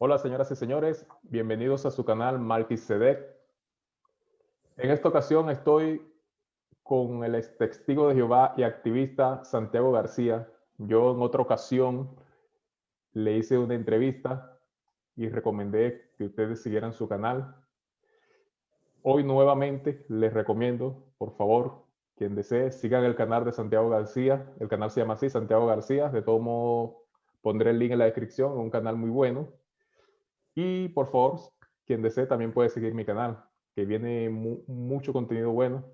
Hola señoras y señores, bienvenidos a su canal Melquisedec. En esta ocasión estoy con el ex testigo de Jehová y activista Santiago García. Yo en otra ocasión le hice una entrevista y recomendé que ustedes siguieran su canal. Hoy nuevamente les recomiendo, por favor, quien desee, sigan el canal de Santiago García. El canal se llama así, Santiago García. De todo modo, pondré el link en la descripción, un canal muy bueno. Y por favor, quien desee también puede seguir mi canal, que viene mucho contenido bueno.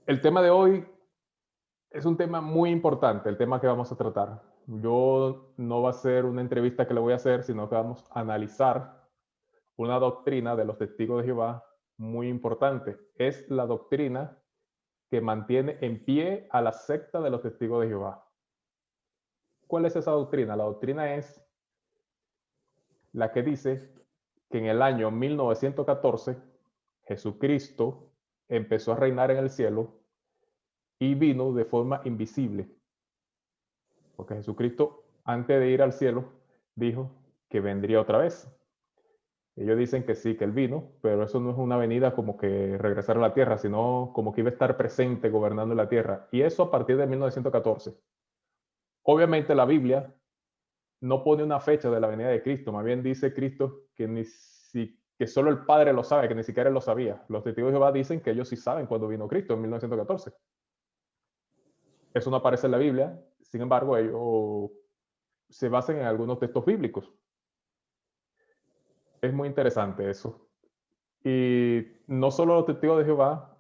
El tema de hoy es un tema muy importante, el tema que vamos a tratar. Yo no va a ser una entrevista que le voy a hacer, sino que vamos a analizar una doctrina de los testigos de Jehová muy importante. Es la doctrina que mantiene en pie a la secta de los testigos de Jehová. ¿Cuál es esa doctrina? La doctrina es la que dice que en el año 1914 Jesucristo empezó a reinar en el cielo y vino de forma invisible. Porque Jesucristo, antes de ir al cielo, dijo que vendría otra vez. Ellos dicen que sí, que él vino, pero eso no es una venida como que regresar a la tierra, sino como que iba a estar presente gobernando la tierra. Y eso a partir de 1914. Obviamente la Biblia no pone una fecha de la venida de Cristo, más bien dice Cristo que solo el Padre lo sabe, que ni siquiera él lo sabía. Los testigos de Jehová dicen que ellos sí saben cuándo vino Cristo, en 1914. Eso no aparece en la Biblia, sin embargo, ellos se basan en algunos textos bíblicos. Es muy interesante eso. Y no solo los testigos de Jehová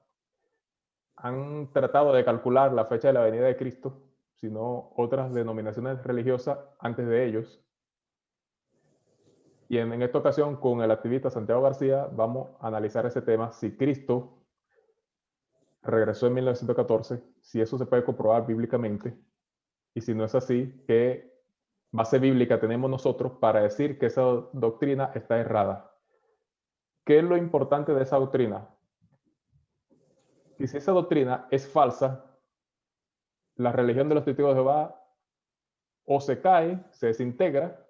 han tratado de calcular la fecha de la venida de Cristo, sino otras denominaciones religiosas antes de ellos. Y en esta ocasión, con el activista Santiago García, vamos a analizar ese tema, si Cristo regresó en 1914, si eso se puede comprobar bíblicamente, y si no es así, ¿qué base bíblica tenemos nosotros para decir que esa doctrina está errada? ¿Qué es lo importante de esa doctrina? Y si esa doctrina es falsa, la religión de los testigos de Jehová o se cae, se desintegra,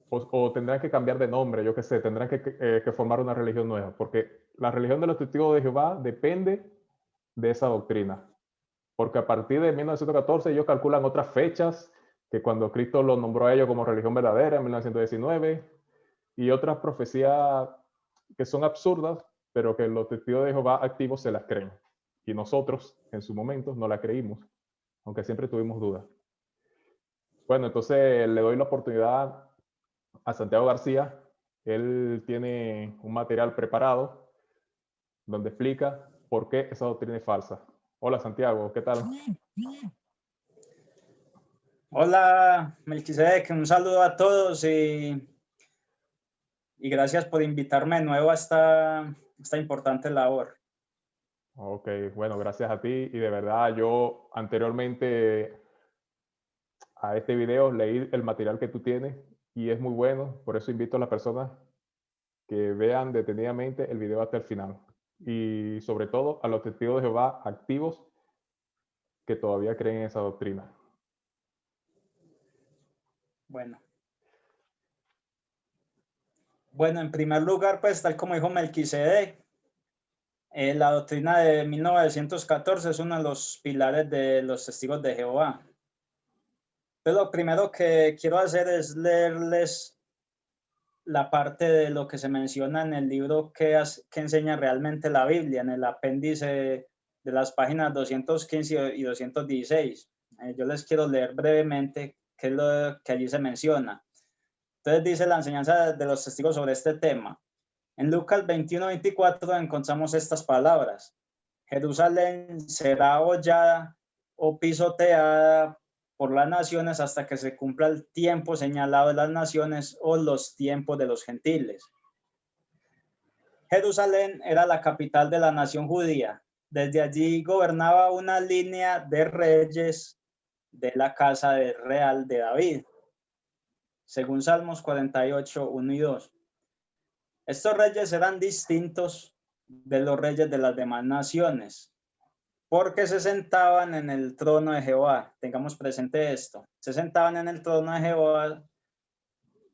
o tendrán que cambiar de nombre, yo qué sé, tendrán que formar una religión nueva, porque la religión de los testigos de Jehová depende de esa doctrina, porque a partir de 1914 ellos calculan otras fechas, que cuando Cristo los nombró a ellos como religión verdadera en 1919, y otras profecías que son absurdas, pero que los testigos de Jehová activos se las creen. Y nosotros, en su momento, no la creímos, aunque siempre tuvimos dudas. Bueno, entonces le doy la oportunidad a Santiago García. Él tiene un material preparado donde explica por qué esa doctrina es falsa. Hola Santiago, ¿qué tal? Hola, Melquisedec, un saludo a todos y gracias por invitarme de nuevo a esta importante labor. Ok, bueno, gracias a ti y de verdad yo anteriormente a este video leí el material que tú tienes y es muy bueno, por eso invito a las personas que vean detenidamente el video hasta el final y sobre todo a los testigos de Jehová activos que todavía creen en esa doctrina. Bueno, en primer lugar, pues tal como dijo Melquisedec, la doctrina de 1914 es uno de los pilares de los testigos de Jehová. Entonces, lo primero que quiero hacer es leerles la parte de lo que se menciona en el libro que enseña realmente la Biblia, en el apéndice de las páginas 215 y 216. Yo les quiero leer brevemente qué es lo que allí se menciona. Entonces dice la enseñanza de los testigos sobre este tema. En Lucas 21:24 encontramos estas palabras. Jerusalén será hollada o pisoteada por las naciones hasta que se cumpla el tiempo señalado de las naciones o los tiempos de los gentiles. Jerusalén era la capital de la nación judía. Desde allí gobernaba una línea de reyes de la casa real de David, según Salmos 48, 1 y 2. Estos reyes eran distintos de los reyes de las demás naciones, porque se sentaban en el trono de Jehová. Tengamos presente esto. Se sentaban en el trono de Jehová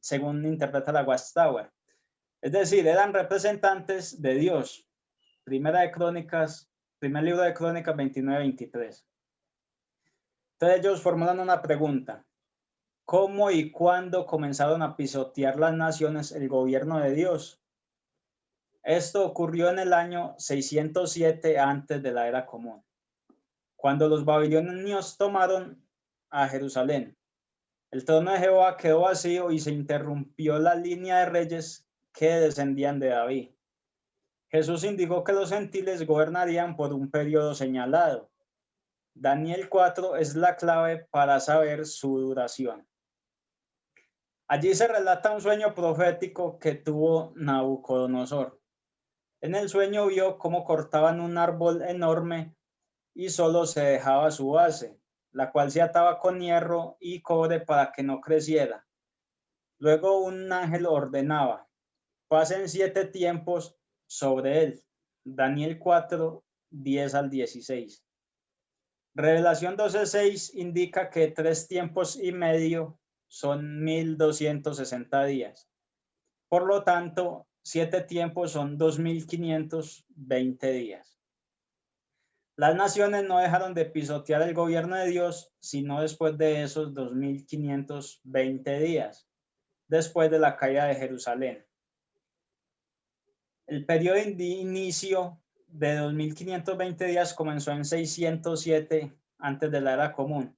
según interpreta la Watchtower. Es decir, eran representantes de Dios. Primer libro de Crónicas 29-23. Entonces ellos formulan una pregunta. ¿Cómo y cuándo comenzaron a pisotear las naciones el gobierno de Dios? Esto ocurrió en el año 607 antes de la era común, cuando los babilonios tomaron a Jerusalén. El trono de Jehová quedó vacío y se interrumpió la línea de reyes que descendían de David. Jesús indicó que los gentiles gobernarían por un periodo señalado. Daniel 4 es la clave para saber su duración. Allí se relata un sueño profético que tuvo Nabucodonosor. En el sueño vio cómo cortaban un árbol enorme y solo se dejaba su base, la cual se ataba con hierro y cobre para que no creciera. Luego un ángel ordenaba: pasen 7 tiempos sobre él. Daniel 4, 10 al 16. Revelación 12:6 indica que 3 tiempos y medio son 1260 días. Por lo tanto, 7 tiempos son 2520 días. Las naciones no dejaron de pisotear el gobierno de Dios, sino después de esos 2520 días, después de la caída de Jerusalén. El periodo de inicio de 2520 días comenzó en 607 antes de la era común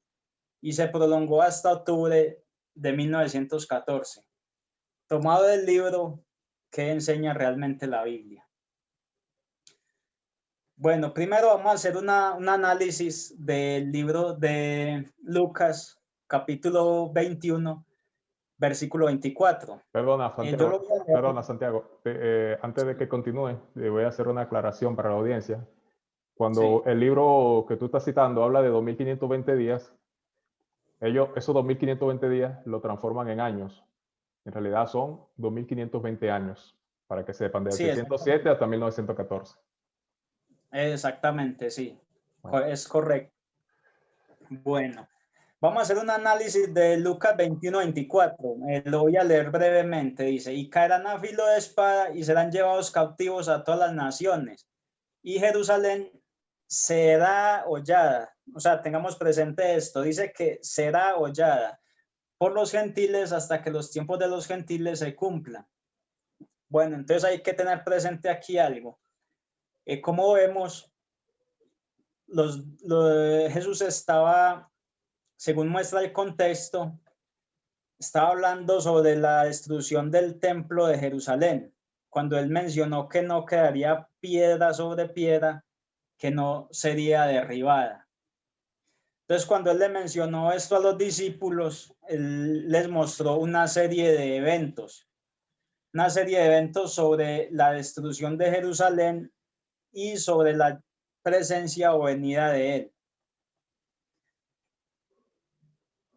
y se prolongó hasta octubre de 1914, tomado del libro que enseña realmente la Biblia. Bueno, primero vamos a hacer un análisis del libro de Lucas, capítulo 21, versículo 24. Perdona, Santiago. Antes de que continúe, le voy a hacer una aclaración para la audiencia. Cuando el libro que tú estás citando habla de 2520 días, esos 2520 días lo transforman en años. En realidad son 2520 años, para que sepan, de 607 hasta 1914. Exactamente, sí. Bueno. Es correcto. Bueno, vamos a hacer un análisis de Lucas 21-24. Lo voy a leer brevemente. Dice: y caerán a filo de espada y serán llevados cautivos a todas las naciones. Y Jerusalén será hollada. O sea, tengamos presente esto. Dice que será hollada por los gentiles hasta que los tiempos de los gentiles se cumplan. Bueno, entonces hay que tener presente aquí algo. Como vemos, Jesús estaba, según muestra el contexto, estaba hablando sobre la destrucción del templo de Jerusalén, cuando él mencionó que no quedaría piedra sobre piedra que no sería derribada. Entonces, cuando él le mencionó esto a los discípulos, él les mostró una serie de eventos sobre la destrucción de Jerusalén y sobre la presencia o venida de él.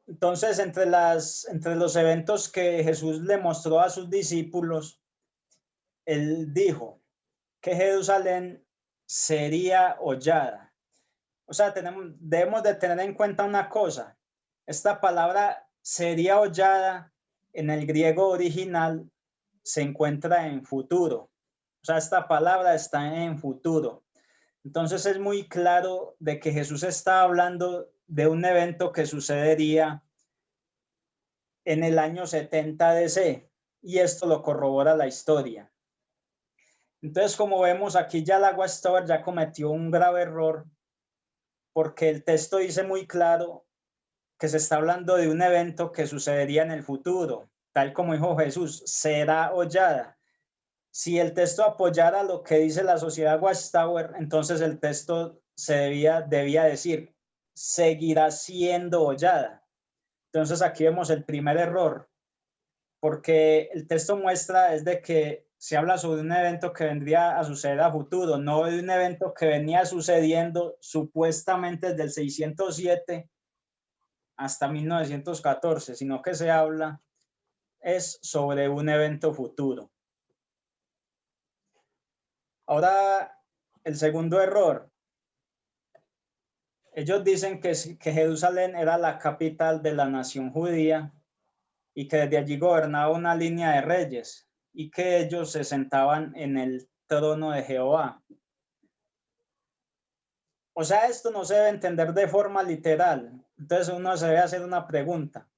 Entonces, entre los eventos que Jesús le mostró a sus discípulos, él dijo que Jerusalén sería hollada. O sea, debemos de tener en cuenta una cosa. Esta palabra sería hollada en el griego original se encuentra en futuro. O sea, esta palabra está en futuro. Entonces es muy claro de que Jesús está hablando de un evento que sucedería en el año 70 DC, y esto lo corrobora la historia. Entonces, como vemos aquí, ya la Watchtower ya cometió un grave error, porque el texto dice muy claro que se está hablando de un evento que sucedería en el futuro, tal como dijo Jesús, será hollada. Si el texto apoyara lo que dice la sociedad Watchtower, entonces el texto debía decir, seguirá siendo hollada. Entonces aquí vemos el primer error, porque el texto muestra es de que se habla sobre un evento que vendría a suceder a futuro, no de un evento que venía sucediendo supuestamente desde el 607 hasta 1914, sino que se habla es sobre un evento futuro. Ahora, el segundo error. Ellos dicen que Jerusalén era la capital de la nación judía y que desde allí gobernaba una línea de reyes y que ellos se sentaban en el trono de Jehová. O sea, esto no se debe entender de forma literal. Entonces uno se debe hacer una pregunta.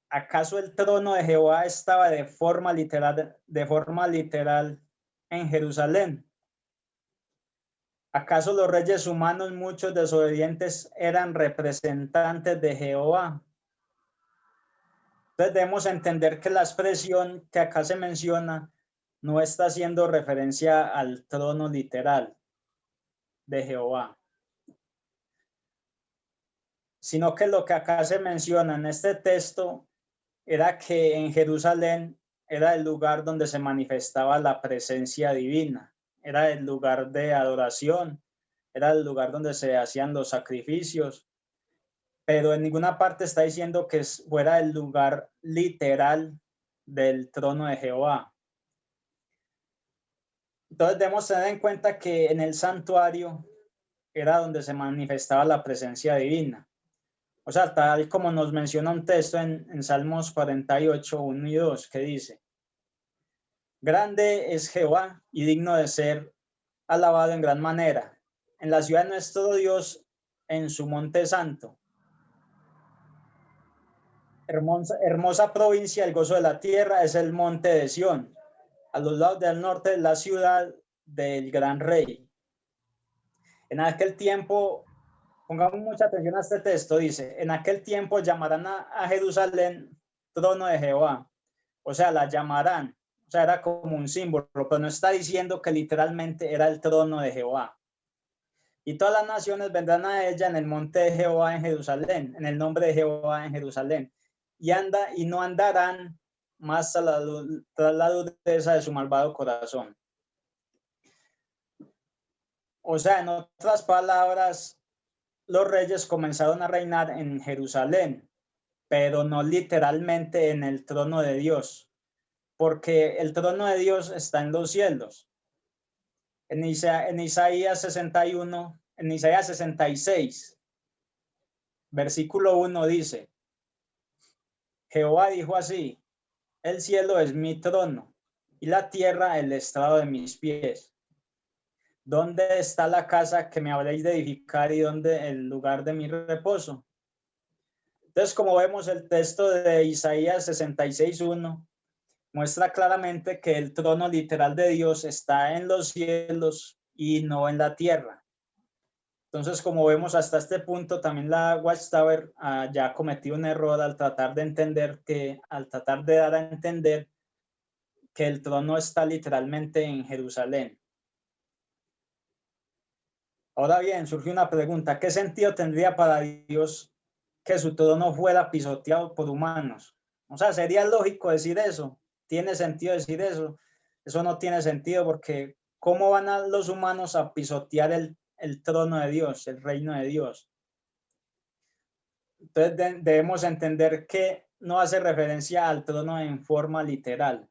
¿Acaso el trono de Jehová estaba de forma literal en Jerusalén? ¿Acaso los reyes humanos, muchos desobedientes, eran representantes de Jehová? Entonces debemos entender que la expresión que acá se menciona no está haciendo referencia al trono literal de Jehová, sino que lo que acá se menciona en este texto era que en Jerusalén era el lugar donde se manifestaba la presencia divina, era el lugar de adoración, era el lugar donde se hacían los sacrificios, pero en ninguna parte está diciendo que fuera el lugar literal del trono de Jehová. Entonces debemos tener en cuenta que en el santuario era donde se manifestaba la presencia divina. O sea, tal como nos menciona un texto en Salmos 48, 1 y 2, que dice: Grande es Jehová y digno de ser alabado en gran manera, en la ciudad de nuestro Dios, en su monte santo. Hermosa provincia, el gozo de la tierra es el monte de Sión, a los lados del norte de la ciudad del gran rey. En aquel tiempo, pongamos mucha atención a este texto, dice: en aquel tiempo llamarán a Jerusalén trono de Jehová. O sea, la llamarán. O sea, era como un símbolo, pero no está diciendo que literalmente era el trono de Jehová. Y todas las naciones vendrán a ella en el monte de Jehová en Jerusalén, en el nombre de Jehová en Jerusalén. Y no andarán más tras la dureza de su malvado corazón. O sea, en otras palabras, los reyes comenzaron a reinar en Jerusalén, pero no literalmente en el trono de Dios, porque el trono de Dios está en los cielos. En Isaías 61, en Isaías 66, versículo 1 dice: Jehová dijo así: el cielo es mi trono y la tierra el estrado de mis pies. ¿Dónde está la casa que me habréis de edificar y dónde el lugar de mi reposo? Entonces, como vemos, el texto de Isaías 66, 1 muestra claramente que el trono literal de Dios está en los cielos y no en la tierra. Entonces, como vemos hasta este punto, también la Watchtower ya ha cometido un error al tratar de dar a entender que el trono está literalmente en Jerusalén. Ahora bien, surge una pregunta: ¿qué sentido tendría para Dios que su trono fuera pisoteado por humanos? O sea, ¿sería lógico decir eso? ¿Tiene sentido decir eso? Eso no tiene sentido, porque ¿cómo van los humanos a pisotear el trono de Dios, el reino de Dios? Entonces debemos entender que no hace referencia al trono en forma literal,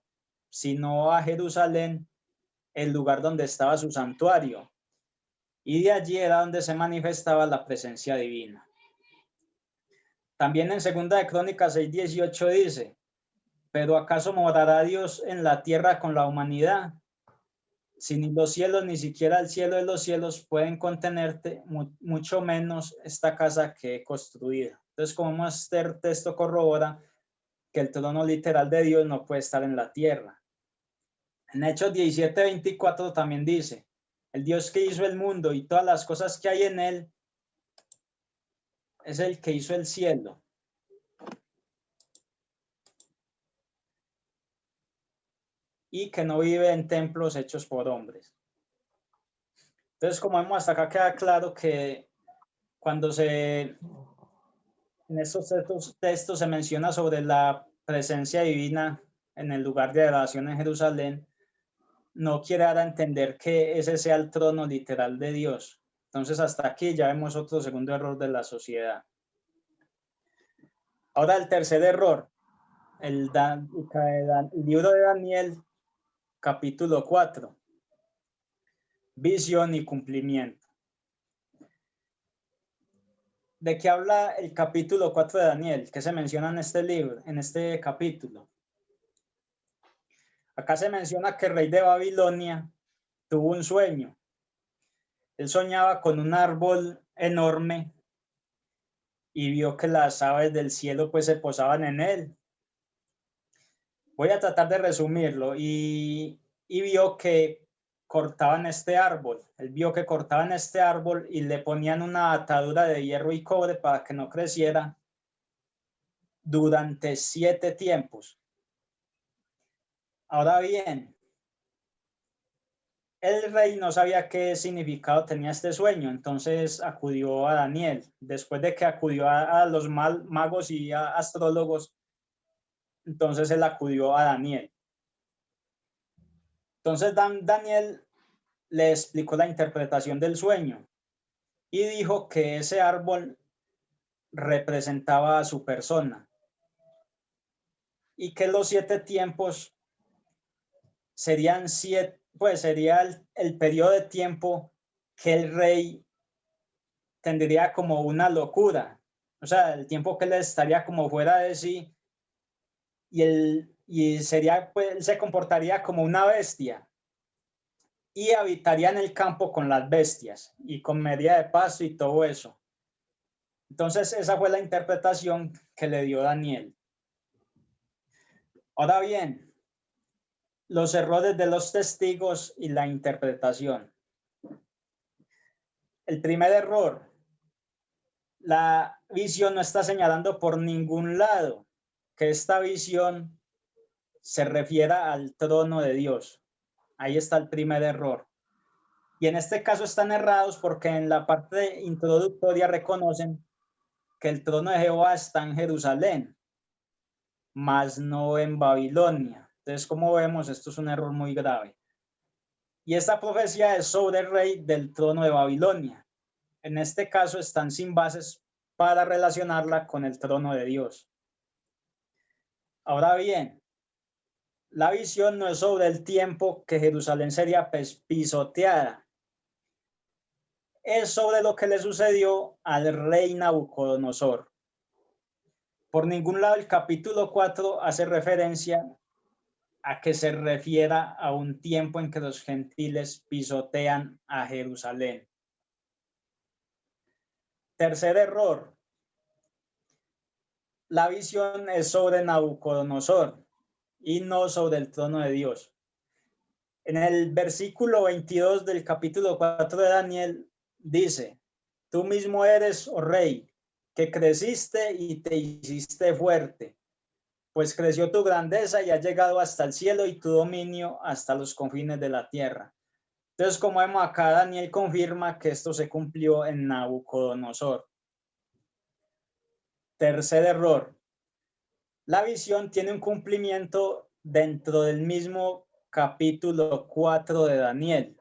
sino a Jerusalén, el lugar donde estaba su santuario. Y de allí era donde se manifestaba la presencia divina. También en 2 de Crónicas 6:18 dice: ¿pero acaso morará Dios en la tierra con la humanidad? Si ni los cielos, ni siquiera el cielo de los cielos pueden contenerte, mucho menos esta casa que he construido. Entonces, como este texto corrobora que el trono literal de Dios no puede estar en la tierra. En Hechos 17:24 también dice: el Dios que hizo el mundo y todas las cosas que hay en él es el que hizo el cielo. Y que no vive en templos hechos por hombres. Entonces, como vemos hasta acá, queda claro que cuando en estos textos se menciona sobre la presencia divina en el lugar de adoración en Jerusalén, no quiere dar a entender que ese sea el trono literal de Dios. Entonces, hasta aquí ya vemos otro segundo error de la sociedad. Ahora, el tercer error, el libro de Daniel, capítulo 4. Visión y cumplimiento. ¿De qué habla el capítulo 4 de Daniel? ¿Qué se menciona en este libro, en este capítulo? Acá se menciona que el rey de Babilonia tuvo un sueño. Él soñaba con un árbol enorme y vio que las aves del cielo pues se posaban en él. Voy a tratar de resumirlo y vio que cortaban este árbol. Él vio que cortaban este árbol y le ponían una atadura de hierro y cobre para que no creciera durante 7 tiempos. Ahora bien, el rey no sabía qué significado tenía este sueño, entonces acudió a Daniel. Después de que acudió a los magos y a astrólogos, entonces él acudió a Daniel. Entonces Daniel le explicó la interpretación del sueño y dijo que ese árbol representaba a su persona y que los 7 tiempos serían 7, pues sería el periodo de tiempo que el rey tendría como una locura, o sea, el tiempo que él estaría como fuera de sí y sería, pues, él se comportaría como una bestia y habitaría en el campo con las bestias y comería de pasto y todo eso. Entonces, esa fue la interpretación que le dio Daniel. Ahora bien, los errores de los testigos y la interpretación. El primer error, la visión no está señalando por ningún lado que esta visión se refiera al trono de Dios. Ahí está el primer error. Y en este caso están errados porque en la parte introductoria reconocen que el trono de Jehová está en Jerusalén, mas no en Babilonia. Entonces, como vemos, esto es un error muy grave. Y esta profecía es sobre el rey del trono de Babilonia. En este caso están sin bases para relacionarla con el trono de Dios. Ahora bien, la visión no es sobre el tiempo que Jerusalén sería pisoteada. Es sobre lo que le sucedió al rey Nabucodonosor. Por ningún lado el capítulo 4 hace referencia a que se refiera a un tiempo en que los gentiles pisotean a Jerusalén. Tercer error. La visión es sobre Nabucodonosor y no sobre el trono de Dios. En el versículo 22 del capítulo 4 de Daniel dice: tú mismo eres, oh rey, que creciste y te hiciste fuerte, pues creció tu grandeza y ha llegado hasta el cielo y tu dominio hasta los confines de la tierra. Entonces, como vemos acá, Daniel confirma que esto se cumplió en Nabucodonosor. Tercer error. La visión tiene un cumplimiento dentro del mismo capítulo 4 de Daniel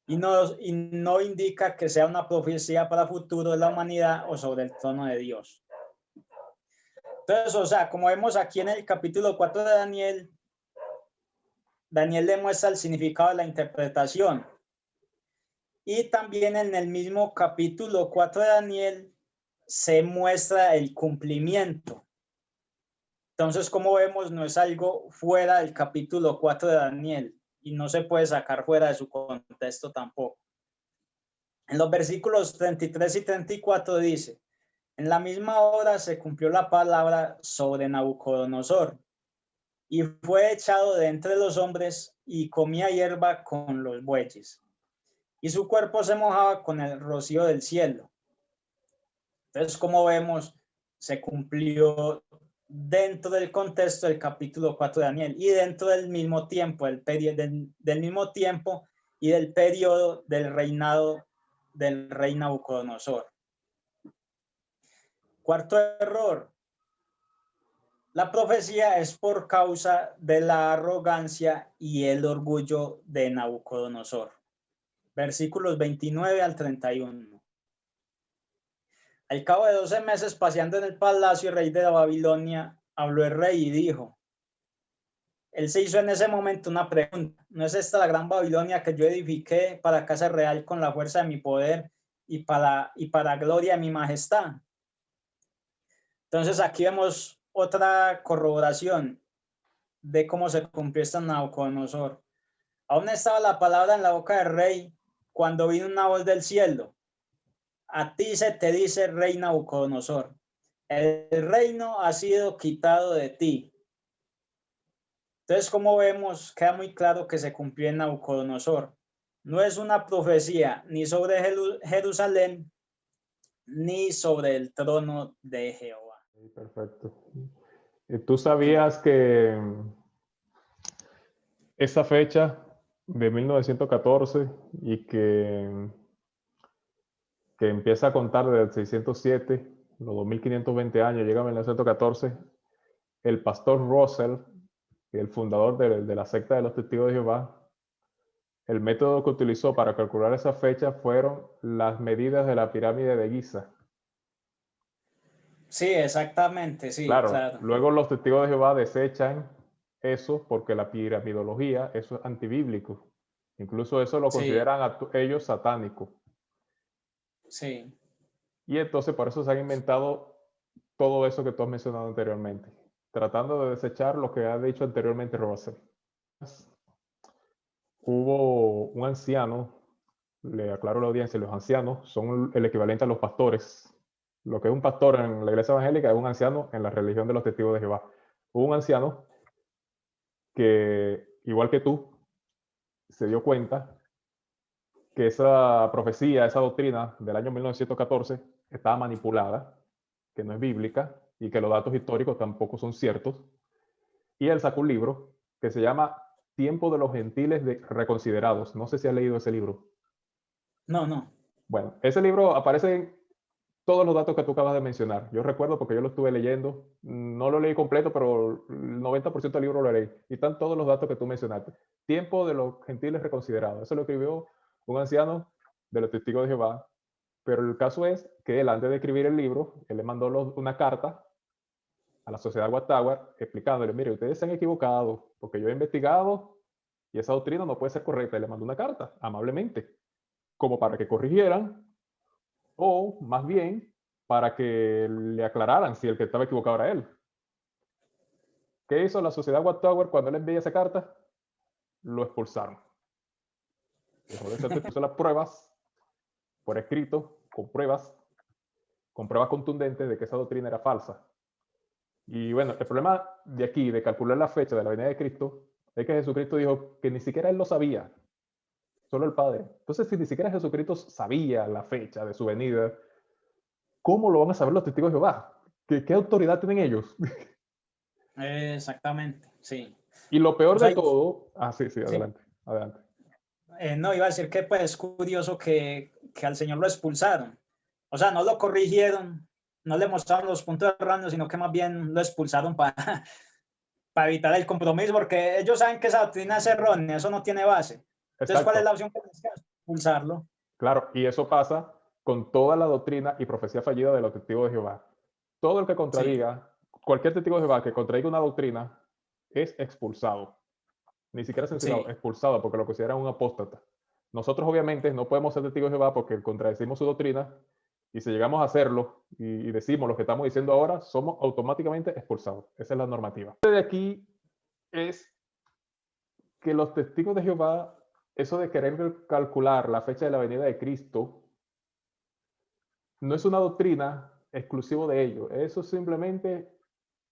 y no indica que sea una profecía para el futuro de la humanidad o sobre el trono de Dios. Entonces, o sea, como vemos aquí en el capítulo 4 de Daniel, Daniel le muestra el significado de la interpretación. Y también en el mismo capítulo 4 de Daniel se muestra el cumplimiento. Entonces, como vemos, no es algo fuera del capítulo 4 de Daniel y no se puede sacar fuera de su contexto tampoco. En los versículos 33 y 34 dice: en la misma hora se cumplió la palabra sobre Nabucodonosor y fue echado de entre los hombres y comía hierba con los bueyes y su cuerpo se mojaba con el rocío del cielo. Entonces, como vemos, se cumplió dentro del contexto del capítulo 4 de Daniel y dentro del mismo tiempo, del mismo tiempo y del periodo del reinado del rey Nabucodonosor. Cuarto error. La profecía es por causa de la arrogancia y el orgullo de Nabucodonosor. Versículos 29 al 31. Al cabo de 12 meses paseando en el palacio, el rey de la Babilonia habló el rey y dijo: él se hizo en ese momento una pregunta: ¿no es esta la gran Babilonia que yo edifiqué para casa real con la fuerza de mi poder y para gloria de mi majestad. Entonces aquí vemos otra corroboración de cómo se cumplió esta Nabucodonosor. Aún estaba la palabra en la boca del rey cuando vino una voz del cielo. A ti se te dice, rey Nabucodonosor, el reino ha sido quitado de ti. Entonces, como vemos, queda muy claro que se cumplió en Nabucodonosor. No es una profecía ni sobre Jerusalén, ni sobre el trono de Jehová. Perfecto. ¿Tú sabías que esa fecha de 1914 y que empieza a contar desde el 607, los 2520 años, llega a 1914, el pastor Russell, el fundador de la secta de los Testigos de Jehová, el método que utilizó para calcular esa fecha fueron las medidas de la pirámide de Giza. Sí, exactamente, sí, Claro, claro. luego los Testigos de Jehová desechan eso porque la piramidología, eso es antibíblico. Incluso eso lo Sí, consideran ellos satánico. sí. Y entonces por eso se han inventado todo eso que tú has mencionado anteriormente, tratando de desechar lo que ha dicho anteriormente Russell. Hubo un anciano, le aclaro a la audiencia, los ancianos son el equivalente a los pastores. Lo que es un pastor en la iglesia evangélica es un anciano en la religión de los Testigos de Jehová. Hubo un anciano que, igual que tú, se dio cuenta que esa profecía, esa doctrina del año 1914 estaba manipulada, que no es bíblica y que los datos históricos tampoco son ciertos. Y él sacó un libro que se llama Tiempo de los Gentiles Reconsiderados. No sé si has leído ese libro. No, no. Bueno, ese libro aparece todos los datos que tú acabas de mencionar. Yo recuerdo porque yo lo estuve leyendo. No lo leí completo, pero el 90% del libro lo leí. Y están todos los datos que tú mencionaste. Tiempo de los gentiles reconsiderados. Eso lo escribió un anciano de los Testigos de Jehová. Pero el caso es que él, antes de escribir el libro, él le mandó una carta a la sociedad Wattower explicándole, mire, ustedes se han equivocado porque yo he investigado y esa doctrina no puede ser correcta. Y le mandó una carta, amablemente, como para que corrigieran o más bien para que le aclararan si el que estaba equivocado era él. ¿Qué hizo la sociedad Wattower cuando él envió esa carta? Lo expulsaron. Dejó de ser testigo de las pruebas por escrito, con pruebas contundentes de que esa doctrina era falsa. Y bueno, el problema de aquí, de calcular la fecha de la venida de Cristo, es que Jesucristo dijo que ni siquiera él lo sabía, solo el Padre. Entonces, si ni siquiera Jesucristo sabía la fecha de su venida, ¿cómo lo van a saber los testigos de Jehová? ¿Qué autoridad tienen ellos? Exactamente, sí. Y lo peor O sea, de todo, sí, sí. adelante, adelante. No, iba a decir que pues es curioso que al señor lo expulsaron. O sea, no lo corrigieron, no le mostraron los puntos erróneos, sino que más bien lo expulsaron para evitar el compromiso, porque ellos saben que esa doctrina es errónea, eso no tiene base. Entonces, ¿cuál es Exacto, la opción que les queda? Expulsarlo. claro, y eso pasa con toda la doctrina y profecía fallida de los testigos de Jehová. Todo el que Sí, contradiga, cualquier testigo de Jehová que contradiga una doctrina, es expulsado. Ni siquiera censurado, sí, expulsado, porque lo consideran un apóstata. Nosotros obviamente no podemos ser testigos de Jehová porque contradecimos su doctrina y si llegamos a hacerlo y decimos lo que estamos diciendo ahora, somos automáticamente expulsados. Esa es la normativa. De aquí es que los testigos de Jehová, eso de querer calcular la fecha de la venida de Cristo, no es una doctrina exclusiva de ellos. Eso es simplemente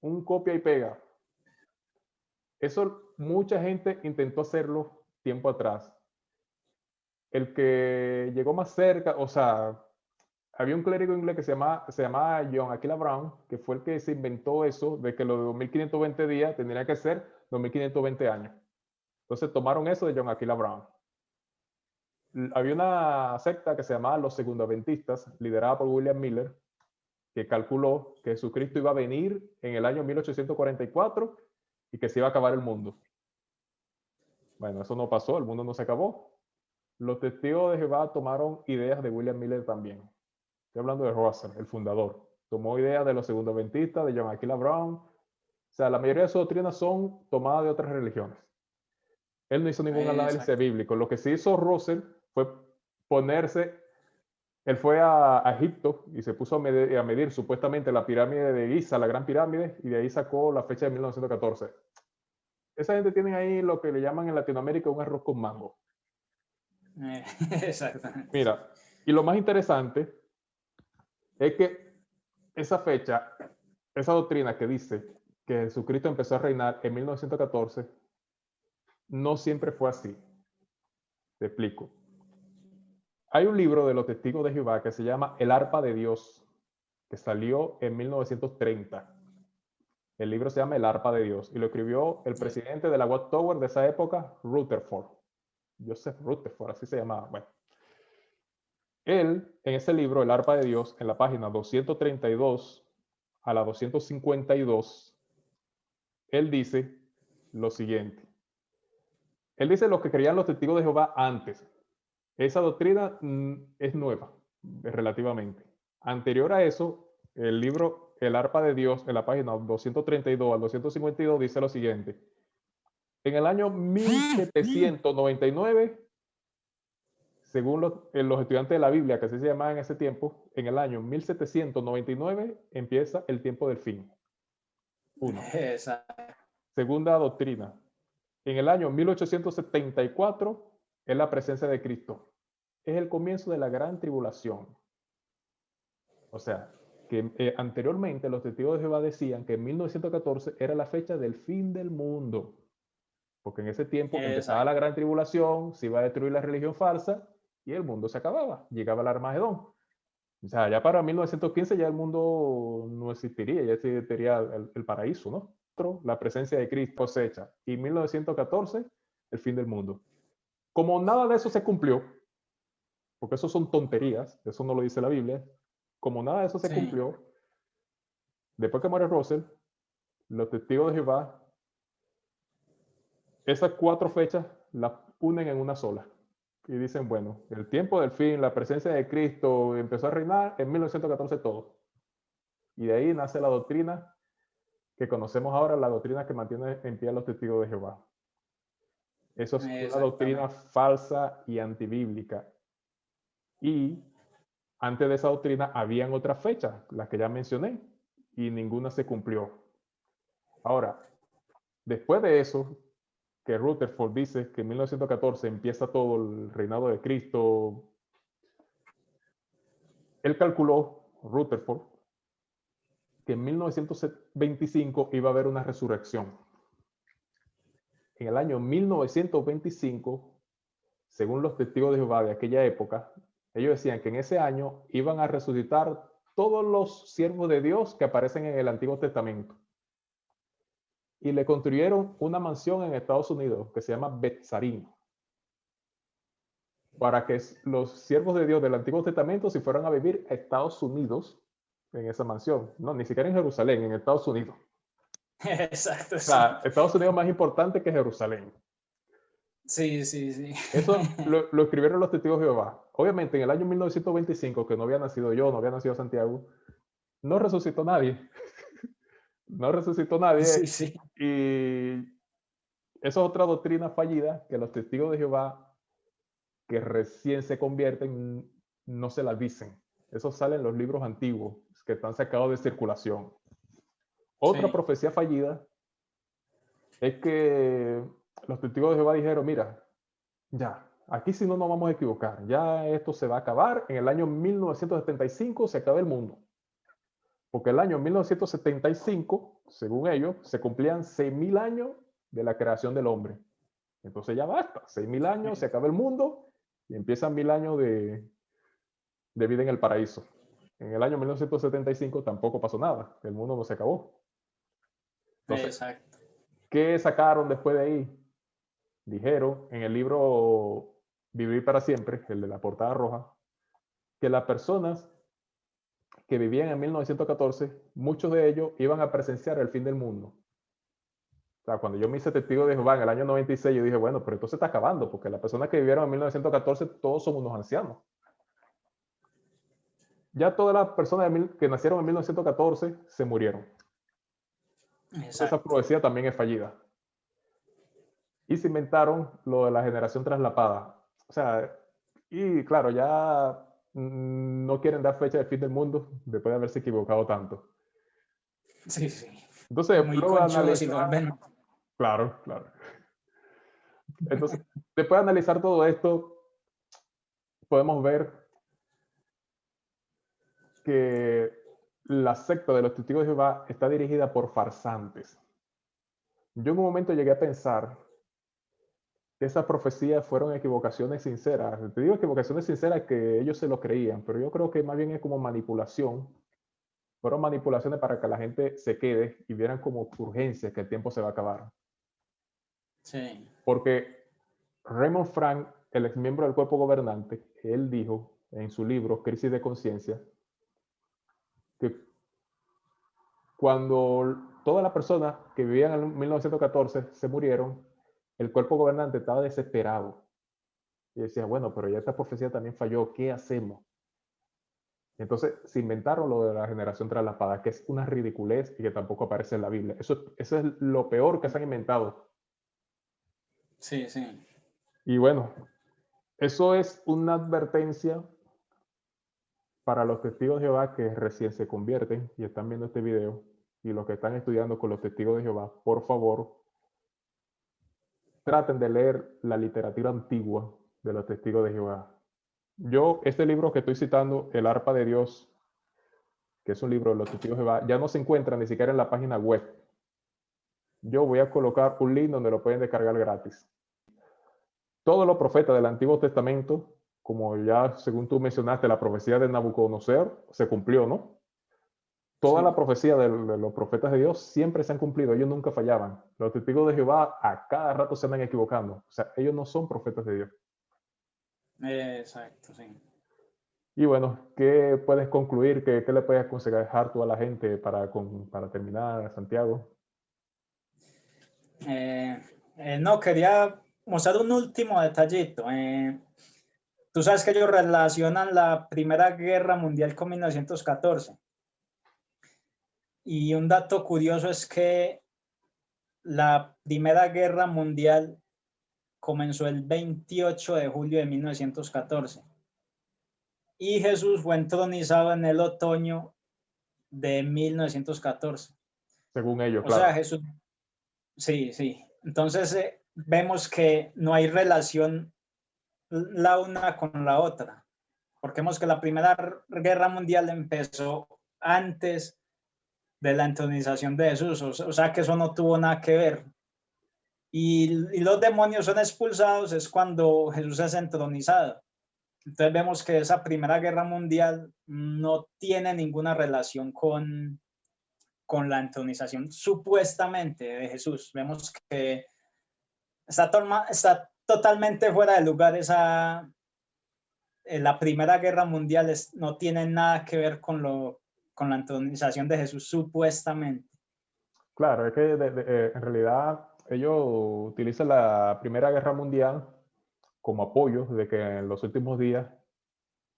un copia y pega. Eso mucha gente intentó hacerlo tiempo atrás. El que llegó más cerca, o sea, había un clérigo inglés que se llamaba John Aquila Brown, que fue el que se inventó eso de que los 2520 días tendrían que ser 2520 años. Entonces tomaron eso de John Aquila Brown. Había una secta que se llamaba los Segundoadventistas, liderada por William Miller, que calculó que Jesucristo iba a venir en el año 1844 y que se iba a acabar el mundo. Bueno, eso no pasó, el mundo no se acabó. Los testigos de Jehová tomaron ideas de William Miller también. Estoy hablando de Russell, el fundador. Tomó ideas de los segundoadventistas, de John Aquila Brown. O sea, la mayoría de sus doctrinas son tomadas de otras religiones. Él no hizo ningún análisis exacto. bíblico. Lo que sí hizo Russell fue ponerse Él fue a Egipto y se puso a medir supuestamente la pirámide de Giza, la Gran Pirámide, y de ahí sacó la fecha de 1914. Esa gente tiene ahí lo que le llaman en Latinoamérica un arroz con mango. Exactamente. Mira, y lo más interesante es que esa fecha, esa doctrina que dice que Jesucristo empezó a reinar en 1914, no siempre fue así. Te explico. Hay un libro de los testigos de Jehová que se llama El Arpa de Dios, que salió en 1930. El libro se llama El Arpa de Dios y lo escribió el presidente de la Watchtower de esa época, Rutherford. Joseph Rutherford, así se llamaba. Bueno, él, en ese libro, El Arpa de Dios, en la página 232 a la 252, él dice lo siguiente. Él dice lo que creían los testigos de Jehová antes. Esa doctrina es nueva, relativamente. Anterior a eso, el libro El Arpa de Dios, en la página 232 al 252, dice lo siguiente. En el año 1799, según los estudiantes de la Biblia, que así se llamaban en ese tiempo, en el año 1799 empieza el tiempo del fin. Uno. Segunda doctrina. En el año 1874 es la presencia de Cristo. Es el comienzo de la gran tribulación. O sea, que anteriormente los testigos de Jehová decían que en 1914 era la fecha del fin del mundo. Porque en ese tiempo empezaba la gran tribulación, se iba a destruir la religión falsa y el mundo se acababa. Llegaba el Armagedón. O sea, ya para 1915 ya el mundo no existiría, ya existiría el paraíso, ¿no? La presencia de Cristo cosecha. Y 1914, el fin del mundo. Como nada de eso se cumplió, porque eso son tonterías, eso no lo dice la Biblia, como nada de eso se cumplió, después que muere Russell, los testigos de Jehová, esas 4 fechas las unen en una sola. Y dicen, bueno, el tiempo del fin, la presencia de Cristo empezó a reinar en 1914 todo. Y de ahí nace la doctrina que conocemos ahora, la doctrina que mantiene en pie a los testigos de Jehová. Eso es una doctrina falsa y antibíblica. Y antes de esa doctrina habían otras fechas, las que ya mencioné, y ninguna se cumplió. Ahora, después de eso, que Rutherford dice que en 1914 empieza todo el reinado de Cristo, él calculó, Rutherford, que en 1925 iba a haber una resurrección. En el año 1925, según los testigos de Jehová de aquella época, ellos decían que en ese año iban a resucitar todos los siervos de Dios que aparecen en el Antiguo Testamento. Y le construyeron una mansión en Estados Unidos que se llama Betzarim, para que los siervos de Dios del Antiguo Testamento se fueran a vivir a Estados Unidos en esa mansión. No, ni siquiera en Jerusalén, en Estados Unidos. Exacto. O sea, Estados Unidos es más importante que Jerusalén. Sí. Eso lo escribieron los testigos de Jehová. Obviamente, en el año 1925, que no había nacido yo, no había nacido Santiago, no resucitó nadie. No resucitó nadie. Sí. Y esa es otra doctrina fallida que los testigos de Jehová que recién se convierten no se la dicen. Eso sale en los libros antiguos que están sacados de circulación. Otra profecía fallida es que los testigos de Jehová dijeron, mira, ya, aquí si no nos vamos a equivocar, ya esto se va a acabar, en el año 1975 se acaba el mundo. Porque el año 1975, según ellos, se cumplían 6.000 años de la creación del hombre. Entonces ya basta, 6.000 años, se acaba el mundo y empiezan 1.000 años de vida en el paraíso. En el año 1975 tampoco pasó nada, el mundo no se acabó. Entonces, exacto. ¿qué sacaron después de ahí? Dijeron en el libro Vivir para Siempre, el de la portada roja, que las personas que vivían en 1914, muchos de ellos iban a presenciar el fin del mundo. O sea, cuando yo me hice testigo de Jehová en el año 96, yo dije, bueno, pero esto se está acabando, porque las personas que vivieron en 1914, todos son unos ancianos. Ya todas las personas que nacieron en 1914 se murieron. Esa profecía también es fallida. Y se inventaron lo de la generación traslapada. O sea, y claro, ya no quieren dar fecha de fin del mundo después de haberse equivocado tanto. Sí, sí. Entonces, Muy luego de conchudos y analizar, vuelven. claro, claro. Entonces, después de analizar todo esto, podemos ver que la secta de los testigos de Jehová está dirigida por farsantes. Yo en un momento llegué a pensar que esas profecías fueron equivocaciones sinceras. Te digo equivocaciones sinceras que ellos se lo creían, pero yo creo que más bien es como manipulación. Fueron manipulaciones para que la gente se quede y vieran como urgencia que el tiempo se va a acabar. Sí. Porque Raymond Frank, el ex miembro del cuerpo gobernante, él dijo en su libro Crisis de Conciencia que cuando todas las personas que vivían en 1914 se murieron, el cuerpo gobernante estaba desesperado y decía, bueno, pero ya esta profecía también falló, ¿qué hacemos? Entonces se inventaron lo de la generación traslapada, que es una ridiculez y que tampoco aparece en la Biblia. Eso es lo peor que se han inventado. Sí, sí. Y bueno, eso es una advertencia para los testigos de Jehová que recién se convierten y están viendo este video, y los que están estudiando con los testigos de Jehová, por favor, traten de leer la literatura antigua de los testigos de Jehová. Yo, este libro que estoy citando, El Arpa de Dios, que es un libro de los testigos de Jehová, ya no se encuentra ni siquiera en la página web. Yo voy a colocar un link donde lo pueden descargar gratis. Todos los profetas del Antiguo Testamento, como ya según tú mencionaste, la profecía de Nabucodonosor se cumplió, ¿no? Toda Sí. la profecía de los profetas de Dios siempre se han cumplido, ellos nunca fallaban. Los testigos de Jehová a cada rato se andan equivocando. O sea, ellos no son profetas de Dios. Exacto, sí. Y bueno, ¿qué puedes concluir? ¿Qué le puedes aconsejar tú a la gente para terminar, Santiago? No, quería mostrar un último detallito. Tú sabes que ellos relacionan la Primera Guerra Mundial con 1914. Y un dato curioso es que la Primera Guerra Mundial comenzó el 28 de julio de 1914 y Jesús fue entronizado en el otoño de 1914. Según ellos, O sea, claro. Jesús, sí, sí. Entonces vemos que no hay relación la una con la otra, porque vemos que la Primera Guerra Mundial empezó antes de la entronización de Jesús, o sea que eso no tuvo nada que ver. Y los demonios son expulsados es cuando Jesús es entronizado. Entonces vemos que esa Primera Guerra Mundial no tiene ninguna relación con la entronización supuestamente de Jesús. Vemos que está totalmente fuera de lugar esa, la Primera Guerra Mundial no tiene nada que ver con la entronización de Jesús supuestamente. Claro, es que en realidad ellos utilizan la Primera Guerra Mundial como apoyo de que en los últimos días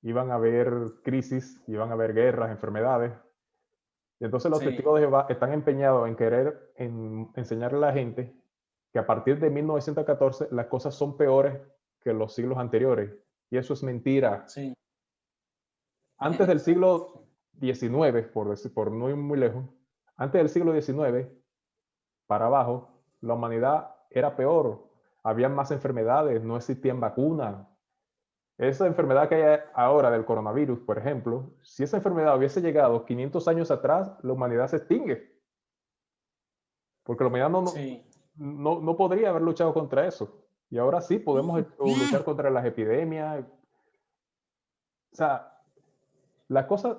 iban a haber crisis, iban a haber guerras, enfermedades. Y entonces los Sí, testigos de Jehová están empeñados en querer enseñarle a la gente que a partir de 1914 las cosas son peores que los siglos anteriores. Y eso es mentira. sí. Antes del Exacto. siglo XIX, por no ir muy lejos, antes del siglo XIX para abajo, la humanidad era peor. Había más enfermedades, no existían vacunas. Esa enfermedad que hay ahora del coronavirus, por ejemplo, si esa enfermedad hubiese llegado 500 años atrás, la humanidad se extingue. Porque la humanidad Sí. no podría haber luchado contra eso. Y ahora sí podemos luchar contra las epidemias. O sea, las cosas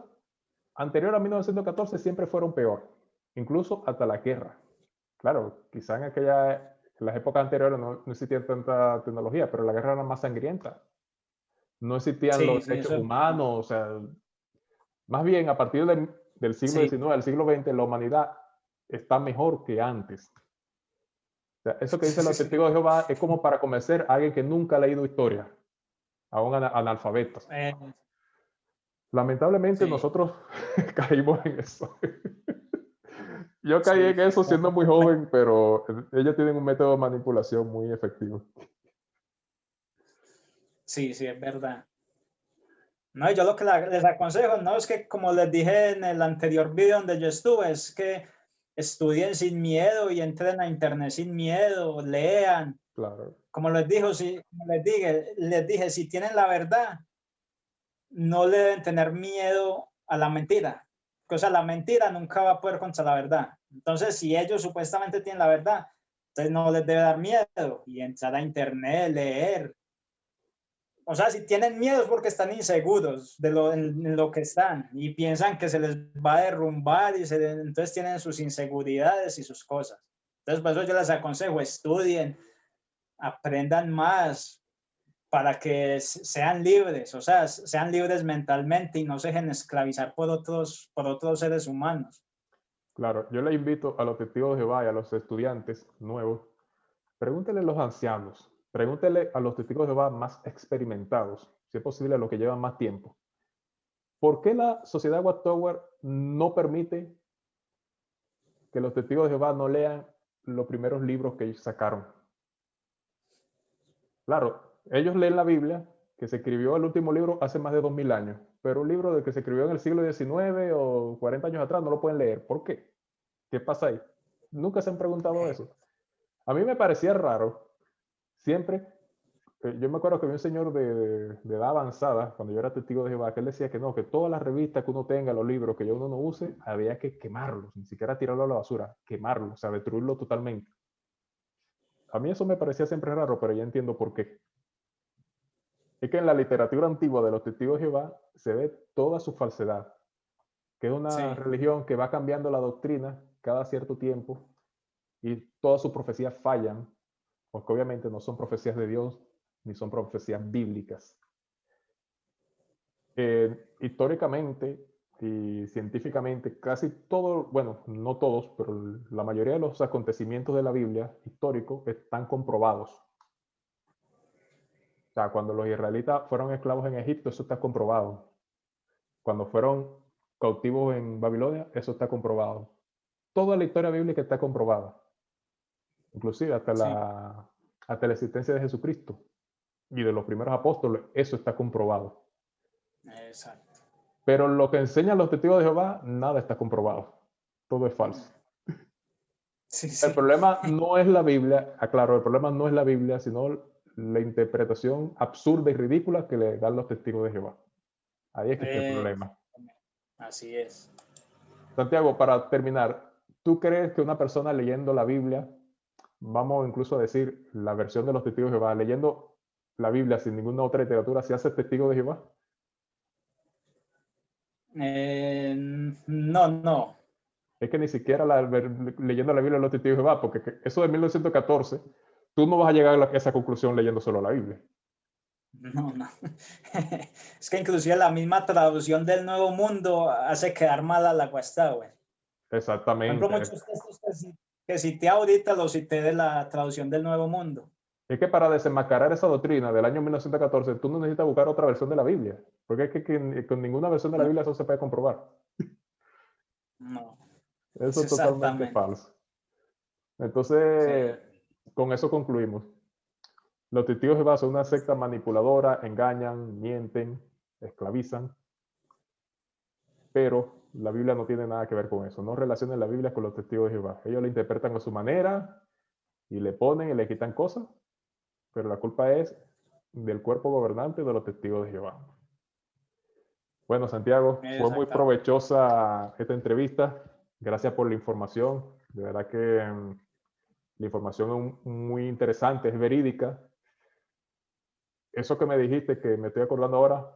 anteriores a 1914 siempre fueron peor, incluso hasta la guerra. Claro, quizá en las épocas anteriores no existía tanta tecnología, pero la guerra era más sangrienta. No existían Sí, los sí, derechos eso, humanos, o sea, más bien a partir del siglo sí, XIX al siglo XX, la humanidad está mejor que antes. O sea, eso que dicen los testigos de Jehová es como para convencer a alguien que nunca ha leído historia, a un analfabeto. eh, Lamentablemente sí, nosotros caímos en eso. Yo caí sí, en eso siendo muy joven, pero ellos tienen un método de manipulación muy efectivo. sí, sí, es verdad. No, yo lo que les aconsejo, no es que como les dije en el anterior video donde yo estuve, es que estudien sin miedo y entren a internet sin miedo, lean. Claro, Como les dijo, como les dije, si tienen la verdad, no le deben tener miedo a la mentira. O sea, la mentira nunca va a poder contra la verdad. Entonces, si ellos supuestamente tienen la verdad, entonces no les debe dar miedo y entrar a internet, leer. O sea, si tienen miedo es porque están inseguros de en lo que están y piensan que se les va a derrumbar y entonces tienen sus inseguridades y sus cosas. Entonces, por eso yo les aconsejo, estudien, aprendan más para que sean libres, o sea, sean libres mentalmente y no se dejen esclavizar por otros seres humanos. claro. Yo le invito a los testigos de Jehová y a los estudiantes nuevos, pregúntenle a los ancianos, pregúntenle a los testigos de Jehová más experimentados, si es posible a los que llevan más tiempo. ¿Por qué la sociedad Watchtower no permite que los testigos de Jehová no lean los primeros libros que ellos sacaron? Claro, ellos leen la Biblia, que se escribió el último libro hace más de 2000 años, pero un libro de que se escribió en el siglo XIX o 40 años atrás no lo pueden leer. ¿Por qué? ¿Qué pasa ahí? Nunca se han preguntado eso. A mí me parecía raro, siempre, yo me acuerdo que había un señor de edad avanzada, cuando yo era testigo de Jehová, que él decía que no, que todas las revistas que uno tenga, los libros que uno no use, había que quemarlos, ni siquiera tirarlo a la basura, quemarlos, o sea, destruirlo totalmente. A mí eso me parecía siempre raro, pero ya entiendo por qué. Es que en la literatura antigua de los testigos de Jehová se ve toda su falsedad, que es una Sí. religión que va cambiando la doctrina cada cierto tiempo y todas sus profecías fallan, porque obviamente no son profecías de Dios ni son profecías bíblicas. Históricamente y científicamente, casi todo, bueno, no todos, pero la mayoría de los acontecimientos de la Biblia históricos están comprobados. O sea, cuando los israelitas fueron esclavos en Egipto, eso está comprobado. Cuando fueron cautivos en Babilonia, eso está comprobado. Toda la historia bíblica está comprobada, inclusive Sí. hasta la existencia de Jesucristo y de los primeros apóstoles, eso está comprobado. Exacto. Pero lo que enseñan los testigos de Jehová, nada está comprobado. Todo es falso. Sí, El sí. problema no es la Biblia, aclaro, el problema no es la Biblia, sino la interpretación absurda y ridícula que le dan los testigos de Jehová. Ahí es que está el problema. Así es. Santiago, para terminar, ¿tú crees que una persona leyendo la Biblia, vamos incluso a decir la versión de los testigos de Jehová, leyendo la Biblia sin ninguna otra literatura, se hace testigo de Jehová? No, no. Es que ni siquiera leyendo la Biblia de los testigos de Jehová, porque eso de 1914, tú no vas a llegar a esa conclusión leyendo solo la Biblia. No, no. Es que inclusive la misma traducción del Nuevo Mundo hace quedar mal a la Watchtower. Por ejemplo, Exactamente. muchos textos que cité ahorita los cité de la traducción del Nuevo Mundo. Es que para desenmascarar esa doctrina del año 1914, tú no necesitas buscar otra versión de la Biblia, porque es que con ninguna versión de la No, Biblia eso se puede comprobar. no, es Eso es totalmente exactamente. falso. Entonces, Sí, con eso concluimos. Los testigos de Jehová son una secta manipuladora, engañan, mienten, esclavizan, pero la Biblia no tiene nada que ver con eso. No relacionen la Biblia con los testigos de Jehová. Ellos la interpretan a su manera y le ponen y le quitan cosas, pero la culpa es del cuerpo gobernante de los testigos de Jehová. Bueno, Santiago, fue muy exactamente. provechosa esta entrevista. Gracias por la información. De verdad que la información es muy interesante, es verídica. Eso que me dijiste, que me estoy acordando ahora,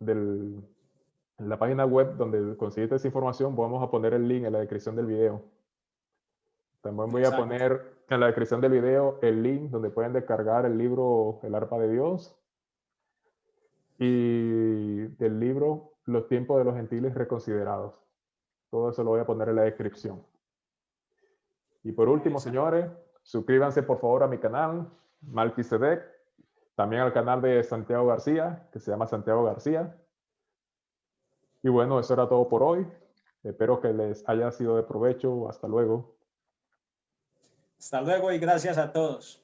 en la página web donde conseguiste esa información, vamos a poner el link en la descripción del video. También voy a Exacto. poner en la descripción del video el link donde pueden descargar el libro El arpa de Dios y del libro Los tiempos de los gentiles reconsiderados. Todo eso lo voy a poner en la descripción. Y por último, Exacto. señores, suscríbanse por favor a mi canal, Malquisedec, también al canal de Santiago García, que se llama Santiago García. Y bueno, eso era todo por hoy. Espero que les haya sido de provecho. Hasta luego. Hasta luego y gracias a todos.